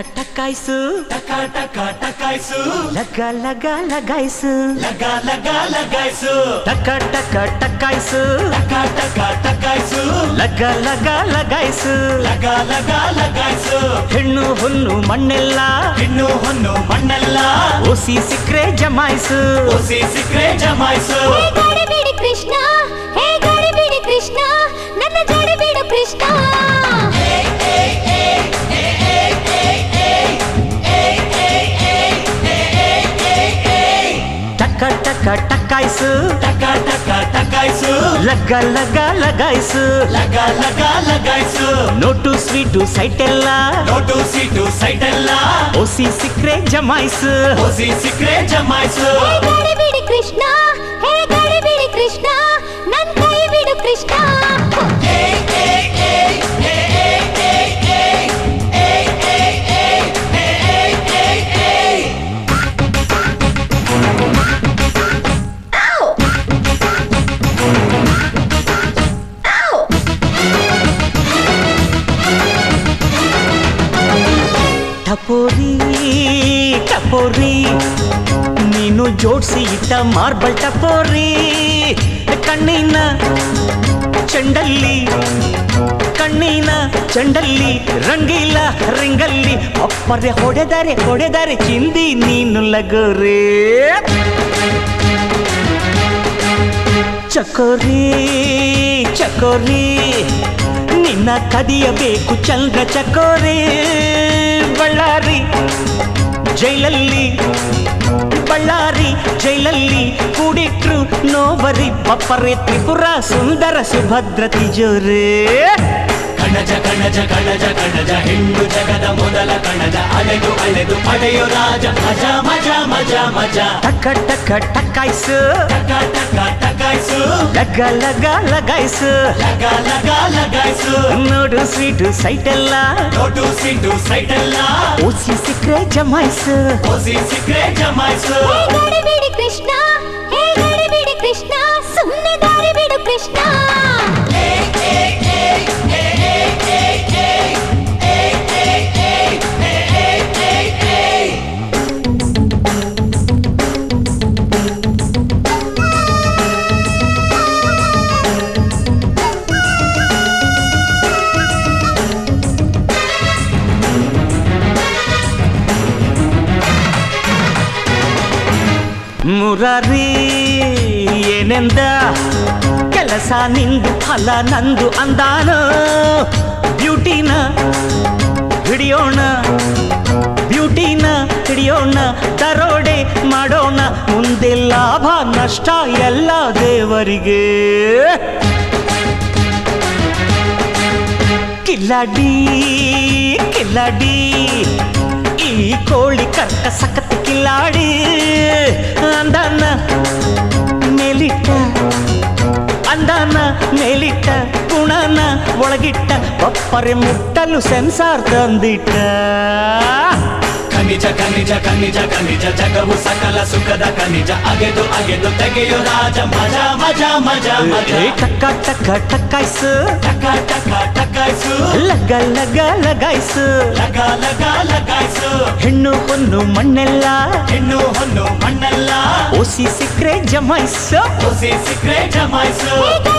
ಟಕಾಯ್ಸು ಟಕ ಟಕ ಟಕಾಯ್ಸು ಲಗ ಲಗ ಲಗಾಯ್ಸು ಲಗ ಲಗ ಲಗಾಯ್ಸು ಟಕ ಟಕ ಟಕಾಯ್ಸು ಟಕ ಟಕ ಟಕಾಯ್ಸು ಲಗ ಲಗ ಲಗಾಯ್ಸು ಲಗ ಲಗ ಲಗಾಯ್ಸು ಹೆಣ್ಣು ಹೊನ್ನು ಮಣ್ಣೆಲ್ಲ ಹೆಣ್ಣು ಹೊನ್ನು ಮಣ್ಣೆಲ್ಲ ಓಸಿ ಸಿಕ್ರೆ ಜಮಾಯ್ಸು ಓಸಿ ಸಿಕ್ರೆ ಜಮಾಯ್ಸು ಗಡಿಬಿಡಿ ಕೃಷ್ಣ ಹೇ ಗಡಿಬಿಡಿ ಕೃಷ್ಣ ನನ್ನ ಜಡಿಬಿಡು ಕೃಷ್ಣ ಟಕ ಟಕ ಟಕಾಯ್ಸು ಟಕ ಟಕ ಟಕಾಯ್ಸು ಲಗ ಲಗ ಲಗಾಯ್ಸು ಲಗ ಲಗ ಲಗಾಯ್ಸು ನೋಟು ಸ್ವೀಟು ಸೈಟ್ ಎಲ್ಲ ನೋಟು ಸೀಟು ಸೈಟ್ ಎಲ್ಲ ಓಸಿ ಸಿಕ್ರೆ ಜಮಾಯ್ಸು ಓಸಿ ಸಿಕ್ರೆ ಜಮಾಯ್ಸು ಹೇ ಗಡಿಬಿಡಿ ಕೃಷ್ಣ ಹೇ ಗಡಿಬಿಡಿ ಕೃಷ್ಣ ನನ್ನ ಕೈ ಬಿಡು ಕೃಷ್ಣ ಟಪೋರಿ ಟಪೋರಿ ನೀನು ಜೋಡ್ಸಿ ಇಟ್ಟ ಮಾರ್ಬಲ್ ಟಪೋರಿ ಕಣ್ಣಿನ ಚೆಂಡಲ್ಲಿ ಕಣ್ಣಿನ ಚೆಂಡಲ್ಲಿ ರಂಗಿಲ್ಲ ರಿಂಗಲ್ಲಿ ಅಪ್ಪರೆ ಹೊಡೆದರೆ ಚಿಂದಿ ನೀನು ಲಗೋರಿ ಚಕೋರಿ ಚಕೋರಿ ನಿನ್ನ ಕದಿಯಬೇಕು ಚಂದ್ರ ಚಕೋರಿ ಬಳ್ಳಾರಿ ಜೈಲಲ್ಲಿ ಬಳ್ಳಾರಿ ಜೈಲಲ್ಲಿ ಕೂಡಿಟ್ರು ನೋವರಿ ಬಪ್ಪರೆ ತ್ರಿಪುರ ಸುಂದರ ಸುಭದ್ರ ತಿಜೋರಿ ಕಣಜ ಕಣಜ ಕಣಜ ಕಣಜ ಹೆಣ್ಣು ಜಗದ ಮೊದಲ ಕಣಜ ಅಲೆದು ಅಲೆದು ಪಡೆಯೋ ರಾಜ ಮಜಾ ಮಜಾ ಮಜಾ ಮಜಾ ಟಕ ಟಕ ಟಕಾಯ್ಸು ಟಕ ಟಕ ಟಕಾಯ್ಸು ಲಗ ಲಗ ಲಗಾಯ್ಸು ಲಗ ಲಗ ಲಗಾಯ್ಸು ನೋಡು ಸ್ವೀಟು ಸೈಟ್ ಎಲ್ಲ ನೋಟು ಸೀಟು ಸೈಟ್ ಎಲ್ಲ ಓಸಿ ಸಿಕ್ರೆ ಜಮಾಯ್ಸು ಓಸಿ ಸಿಕ್ರೆ ಜಮಾಯ್ಸು ಹೇ ಗಡಿಬಿಡಿ ಕೃಷ್ಣ ಹೇ ಗಡಿಬಿಡಿ ಕೃಷ್ಣ ಸುಮ್ಮನೆ ದಾರಿ ಬಿಡು ಕೃಷ್ಣ ಮುರಾರಿ ಏನೆಂದ ಕೆಲಸ ನಿಂದು ಫಲ ನಂದು ಅಂದಾನು ಬ್ಯೂಟಿನ ಹಿಡಿಯೋಣ ಬ್ಯೂಟಿನ ಹಿಡಿಯೋಣ ದರೋಡೆ ಮಾಡೋಣ ಮುಂದೆ ಲಾಭ ನಷ್ಟ ಎಲ್ಲ ದೇವರಿಗೆ ಕಿಲ್ಲಾಡಿ ಕಿಲ್ಲಾಡಿ ಈ ಕೋಳಿ ಕರ್ಕ ಸಖತ್ ಕಿಲ್ಲಾಡಿ ಅಂದಾನ ಮೇಲಿಟ್ಟ ಅಂದಾನ ಮೇಲಿಟ್ಟ ಗುಣನ ಒಳಗಿಟ್ಟ ಒಪ್ಪರೆ ಮುಟ್ಟಲು ಸೆನ್ಸಾರ್ ತಂದಿಟ್ಟ ಖನಿಜ ಖನಿಜ ಖನಿಜ ಖನಿಜ ಜಗವು ಸಕಲ ಸುಖದ ಖನಿಜ ಅಗೆದು ಅಗೆದು ತೆಗೆಯೋ ರಾಜ ಮಜಾ ಮಜಾ ಮಜಾ ಮಜಾ ಟಕ ಟಕ ಟಕಾಯ್ಸು ಟಕ ಟಕ ಟಕಾಯ್ಸು ಲಗ ಲಗ ಲಗಾಯ್ಸು ಲಗ ಲಗ ಲಗಾಯ್ಸು ಹೆಣ್ಣು ಹೊನ್ನು ಮಣ್ಣೆಲ್ಲ ಹೆಣ್ಣು ಹೊನ್ನು ಮಣ್ಣೆಲ್ಲ ಓಸಿ ಸಿಕ್ರೆ ಜಮಾಯ್ಸು ಓಸಿ ಸಿಕ್ರೆ ಜಮಾಯ್ಸು ಹೇ